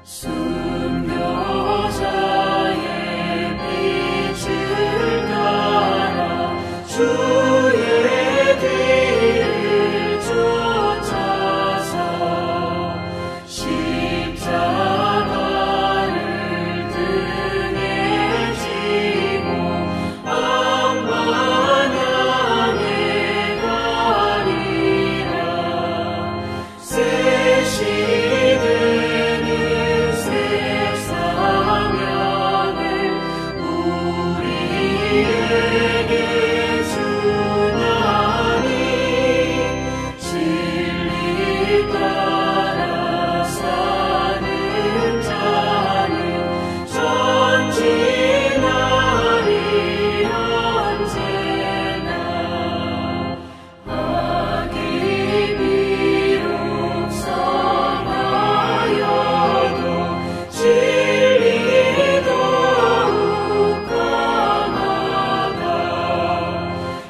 순교자의 빛을 따라 주의 뒤를 쫓아서 십자가를 등에 지고 암만 향해 가리라. 새 시대는 새 사명을 우리에게 주나니 진리 따라 사는 자는 전진하리 언제나. 악이 비록 성하여도 진리 더욱 강하다.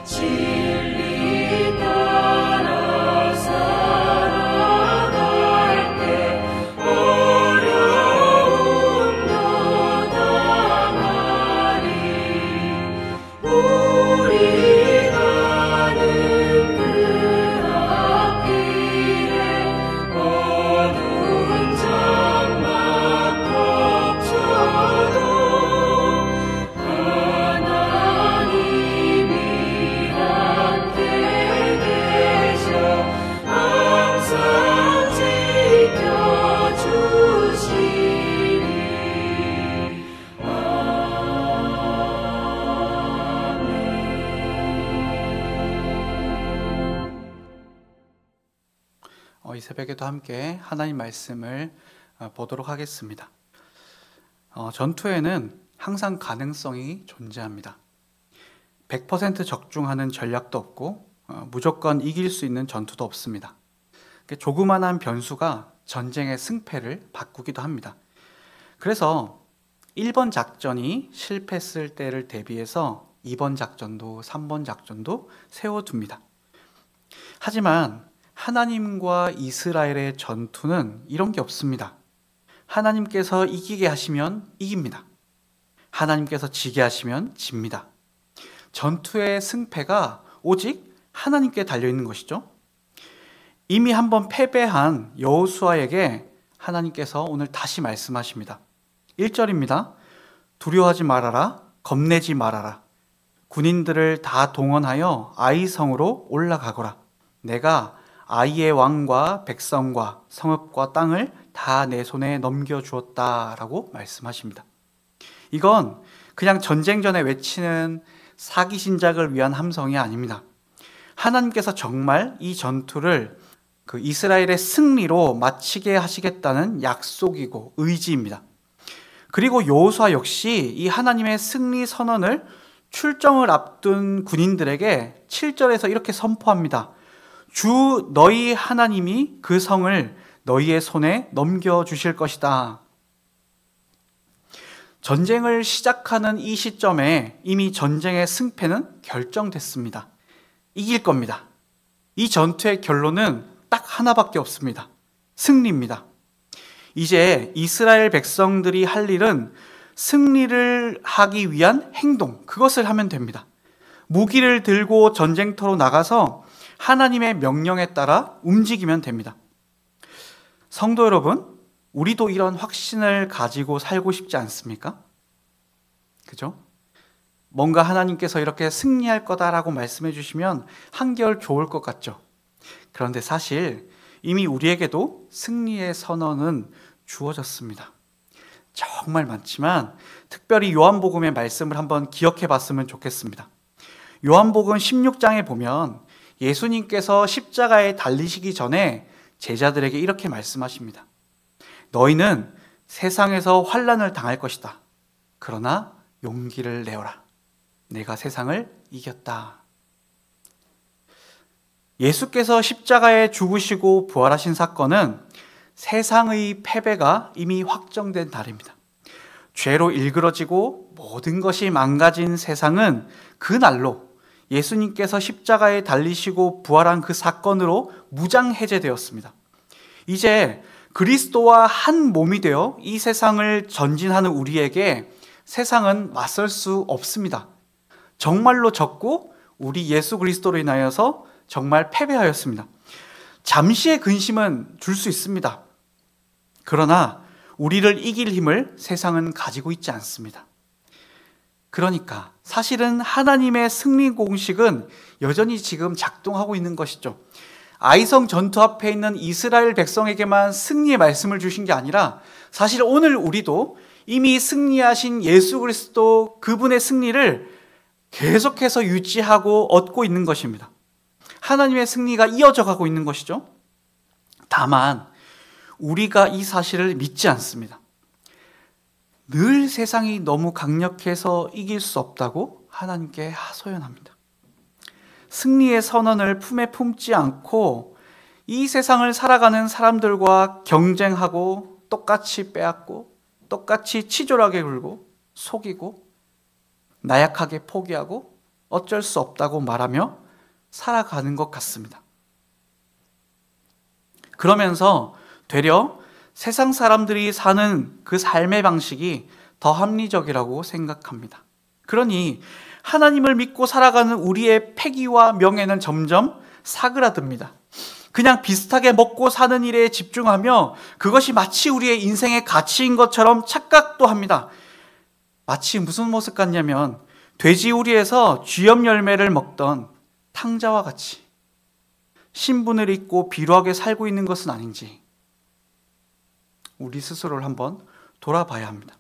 진리 따라 살아갈 때 어려움도 당하리. 우리 가는 그 앞길에 어두운 장막 덮쳐도 하나님이 함께 계셔 항상 지켜주시리. 이 새벽에도 함께 하나님 말씀을 보도록 하겠습니다. 전투에는 항상 가능성이 존재합니다. 100% 적중하는 전략도 없고 무조건 이길 수 있는 전투도 없습니다. 조그만한 변수가 전쟁의 승패를 바꾸기도 합니다. 그래서 1번 작전이 실패했을 때를 대비해서 2번 작전도 3번 작전도 세워둡니다. 하지만 하나님과 이스라엘의 전투는 이런 게 없습니다. 하나님께서 이기게 하시면 이깁니다. 하나님께서 지게 하시면 집니다. 전투의 승패가 오직 하나님께 달려있는 것이죠. 이미 한번 패배한 여호수아에게 하나님께서 오늘 다시 말씀하십니다. 1절입니다. 두려워하지 말아라, 겁내지 말아라. 군인들을 다 동원하여 아이성으로 올라가거라. 내가 아이의 왕과 백성과 성읍과 땅을 다 내 손에 넘겨주었다라고 말씀하십니다. 이건 그냥 전쟁 전에 외치는 사기 신작을 위한 함성이 아닙니다. 하나님께서 정말 이 전투를 그 이스라엘의 승리로 마치게 하시겠다는 약속이고 의지입니다. 그리고 여호수아 역시 이 하나님의 승리 선언을 출정을 앞둔 군인들에게 7절에서 이렇게 선포합니다. 주 너희 하나님이 그 성을 너희의 손에 넘겨주실 것이다. 전쟁을 시작하는 이 시점에 이미 전쟁의 승패는 결정됐습니다. 이길 겁니다. 이 전투의 결론은 딱 하나밖에 없습니다. 승리입니다. 이제 이스라엘 백성들이 할 일은 승리를 하기 위한 행동, 그것을 하면 됩니다. 무기를 들고 전쟁터로 나가서 하나님의 명령에 따라 움직이면 됩니다. 성도 여러분, 우리도 이런 확신을 가지고 살고 싶지 않습니까? 그죠? 뭔가 하나님께서 이렇게 승리할 거다라고 말씀해 주시면 한결 좋을 것 같죠? 그런데 사실 이미 우리에게도 승리의 선언은 주어졌습니다. 정말 많지만 특별히 요한복음의 말씀을 한번 기억해 봤으면 좋겠습니다. 요한복음 16장에 보면 예수님께서 십자가에 달리시기 전에 제자들에게 이렇게 말씀하십니다. 너희는 세상에서 환난을 당할 것이다. 그러나 용기를 내어라. 내가 세상을 이겼다. 예수께서 십자가에 죽으시고 부활하신 사건은 세상의 패배가 이미 확정된 날입니다. 죄로 일그러지고 모든 것이 망가진 세상은 그날로 예수님께서 십자가에 달리시고 부활한 그 사건으로 무장해제되었습니다. 이제 그리스도와 한 몸이 되어 이 세상을 전진하는 우리에게 세상은 맞설 수 없습니다. 정말로 졌고 우리 예수 그리스도로 인하여서 정말 패배하였습니다. 잠시의 근심은 줄 수 있습니다. 그러나 우리를 이길 힘을 세상은 가지고 있지 않습니다. 그러니까 사실은 하나님의 승리 공식은 여전히 지금 작동하고 있는 것이죠. 아이성 전투 앞에 있는 이스라엘 백성에게만 승리의 말씀을 주신 게 아니라 사실 오늘 우리도 이미 승리하신 예수 그리스도 그분의 승리를 계속해서 유지하고 얻고 있는 것입니다. 하나님의 승리가 이어져 가고 있는 것이죠. 다만 우리가 이 사실을 믿지 않습니다. 늘 세상이 너무 강력해서 이길 수 없다고 하나님께 하소연합니다. 승리의 선언을 품에 품지 않고 이 세상을 살아가는 사람들과 경쟁하고 똑같이 빼앗고 똑같이 치졸하게 굴고 속이고 나약하게 포기하고 어쩔 수 없다고 말하며 살아가는 것 같습니다. 그러면서 되려 세상 사람들이 사는 그 삶의 방식이 더 합리적이라고 생각합니다. 그러니 하나님을 믿고 살아가는 우리의 패기와 명예는 점점 사그라듭니다. 그냥 비슷하게 먹고 사는 일에 집중하며 그것이 마치 우리의 인생의 가치인 것처럼 착각도 합니다. 마치 무슨 모습 같냐면 돼지우리에서 쥐염 열매를 먹던 탕자와 같이 신분을 잊고 비루하게 살고 있는 것은 아닌지 우리 스스로를 한번 돌아봐야 합니다.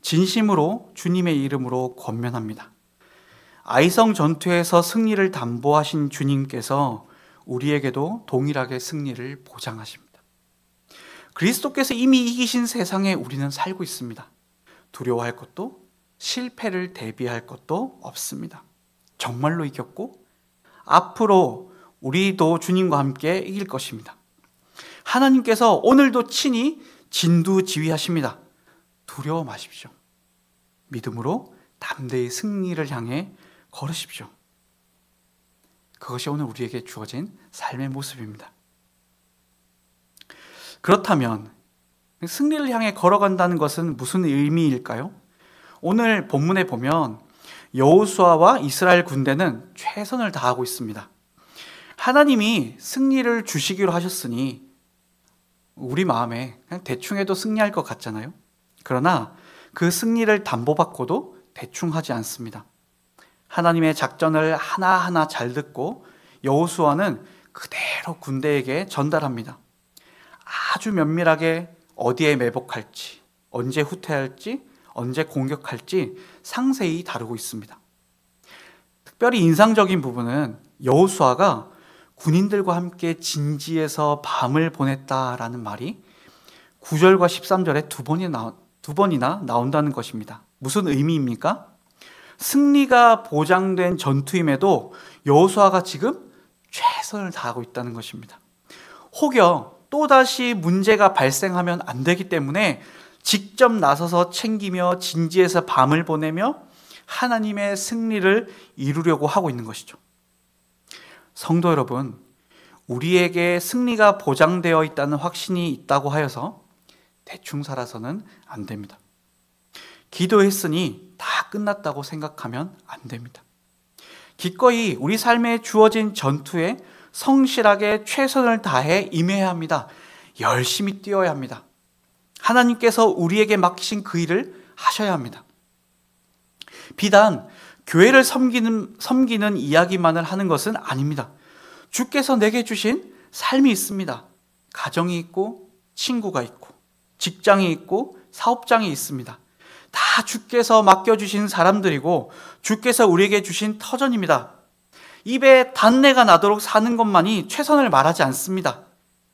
진심으로 주님의 이름으로 권면합니다. 아이성 전투에서 승리를 담보하신 주님께서 우리에게도 동일하게 승리를 보장하십니다. 그리스도께서 이미 이기신 세상에 우리는 살고 있습니다. 두려워할 것도 실패를 대비할 것도 없습니다. 정말로 이겼고 앞으로 우리도 주님과 함께 이길 것입니다. 하나님께서 오늘도 친히 진두지휘하십니다. 두려워 마십시오. 믿음으로 담대히 승리를 향해 걸으십시오. 그것이 오늘 우리에게 주어진 삶의 모습입니다. 그렇다면 승리를 향해 걸어간다는 것은 무슨 의미일까요? 오늘 본문에 보면 여호수아와 이스라엘 군대는 최선을 다하고 있습니다. 하나님이 승리를 주시기로 하셨으니 우리 마음에 그냥 대충 해도 승리할 것 같잖아요. 그러나 그 승리를 담보받고도 대충 하지 않습니다. 하나님의 작전을 하나하나 잘 듣고 여호수아는 그대로 군대에게 전달합니다. 아주 면밀하게 어디에 매복할지, 언제 후퇴할지, 언제 공격할지 상세히 다루고 있습니다. 특별히 인상적인 부분은 여호수아가 군인들과 함께 진지에서 밤을 보냈다라는 말이 9절과 13절에 두 번이나 나온다는 것입니다. 무슨 의미입니까? 승리가 보장된 전투임에도 여호수아가 지금 최선을 다하고 있다는 것입니다. 혹여 또다시 문제가 발생하면 안 되기 때문에 직접 나서서 챙기며 진지에서 밤을 보내며 하나님의 승리를 이루려고 하고 있는 것이죠. 성도 여러분, 우리에게 승리가 보장되어 있다는 확신이 있다고 하여서 대충 살아서는 안 됩니다. 기도했으니 다 끝났다고 생각하면 안 됩니다. 기꺼이 우리 삶에 주어진 전투에 성실하게 최선을 다해 임해야 합니다. 열심히 뛰어야 합니다. 하나님께서 우리에게 맡기신 그 일을 하셔야 합니다. 비단 교회를 섬기는 이야기만을 하는 것은 아닙니다. 주께서 내게 주신 삶이 있습니다. 가정이 있고 친구가 있고 직장이 있고 사업장이 있습니다. 다 주께서 맡겨주신 사람들이고 주께서 우리에게 주신 터전입니다. 입에 단내가 나도록 사는 것만이 최선을 말하지 않습니다.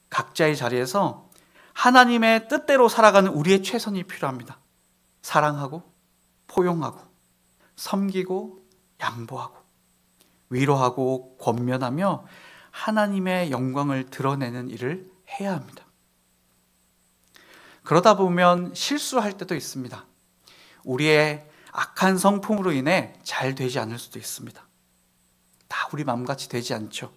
각자의 자리에서 하나님의 뜻대로 살아가는 우리의 최선이 필요합니다. 사랑하고 포용하고 섬기고 양보하고 위로하고 권면하며 하나님의 영광을 드러내는 일을 해야 합니다. 그러다 보면 실수할 때도 있습니다. 우리의 악한 성품으로 인해 잘 되지 않을 수도 있습니다. 다 우리 마음같이 되지 않죠.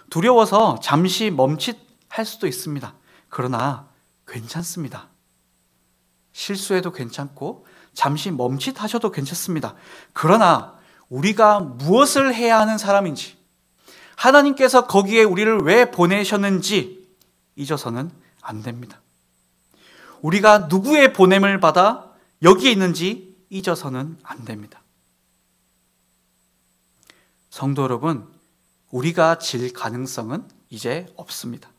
두려워서 잠시 멈칫할 할 수도 있습니다. 그러나 괜찮습니다. 실수해도 괜찮고 잠시 멈칫하셔도 괜찮습니다. 그러나 우리가 무엇을 해야 하는 사람인지, 하나님께서 거기에 우리를 왜 보내셨는지 잊어서는 안 됩니다. 우리가 누구의 보냄을 받아 여기에 있는지 잊어서는 안 됩니다. 성도 여러분, 우리가 질 가능성은 이제 없습니다.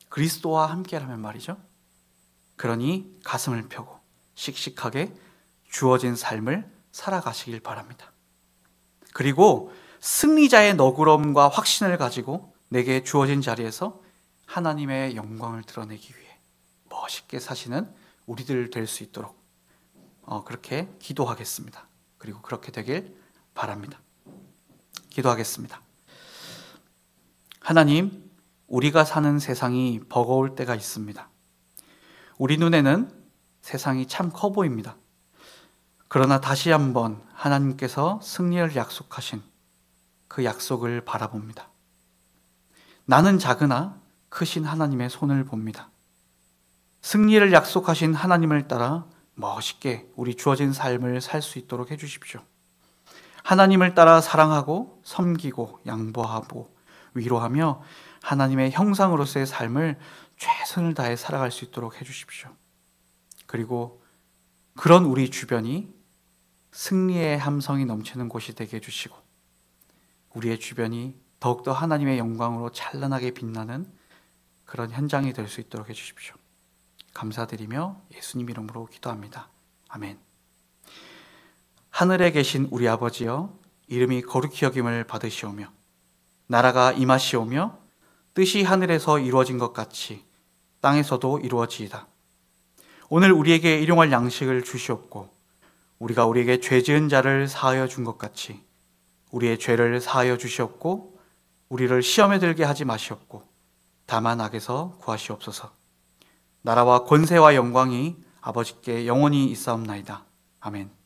그리스도와 함께라면 말이죠. 그러니 가슴을 펴고 씩씩하게 주어진 삶을 살아가시길 바랍니다. 그리고 승리자의 너그러움과 확신을 가지고 내게 주어진 자리에서 하나님의 영광을 드러내기 위해 멋있게 사시는 우리들 될 수 있도록 그렇게 기도하겠습니다. 그리고 그렇게 되길 바랍니다. 기도하겠습니다. 하나님, 우리가 사는 세상이 버거울 때가 있습니다. 우리 눈에는 세상이 참 커 보입니다. 그러나 다시 한번 하나님께서 승리를 약속하신 그 약속을 바라봅니다. 나는 작으나 크신 하나님의 손을 봅니다. 승리를 약속하신 하나님을 따라 멋있게 우리 주어진 삶을 살 수 있도록 해주십시오. 하나님을 따라 사랑하고 섬기고 양보하고 위로하며 하나님의 형상으로서의 삶을 최선을 다해 살아갈 수 있도록 해주십시오. 그리고 그런 우리 주변이 승리의 함성이 넘치는 곳이 되게 해주시고 우리의 주변이 더욱더 하나님의 영광으로 찬란하게 빛나는 그런 현장이 될 수 있도록 해주십시오. 감사드리며 예수님 이름으로 기도합니다. 아멘. 하늘에 계신 우리 아버지여, 이름이 거룩히 여김을 받으시오며 나라가 임하시오며 뜻이 하늘에서 이루어진 것 같이 땅에서도 이루어지이다. 오늘 우리에게 일용할 양식을 주시옵고 우리가 우리에게 죄 지은 자를 사하여 준 것 같이 우리의 죄를 사하여 주시옵고 우리를 시험에 들게 하지 마시옵고 다만 악에서 구하시옵소서. 나라와 권세와 영광이 아버지께 영원히 있사옵나이다. 아멘.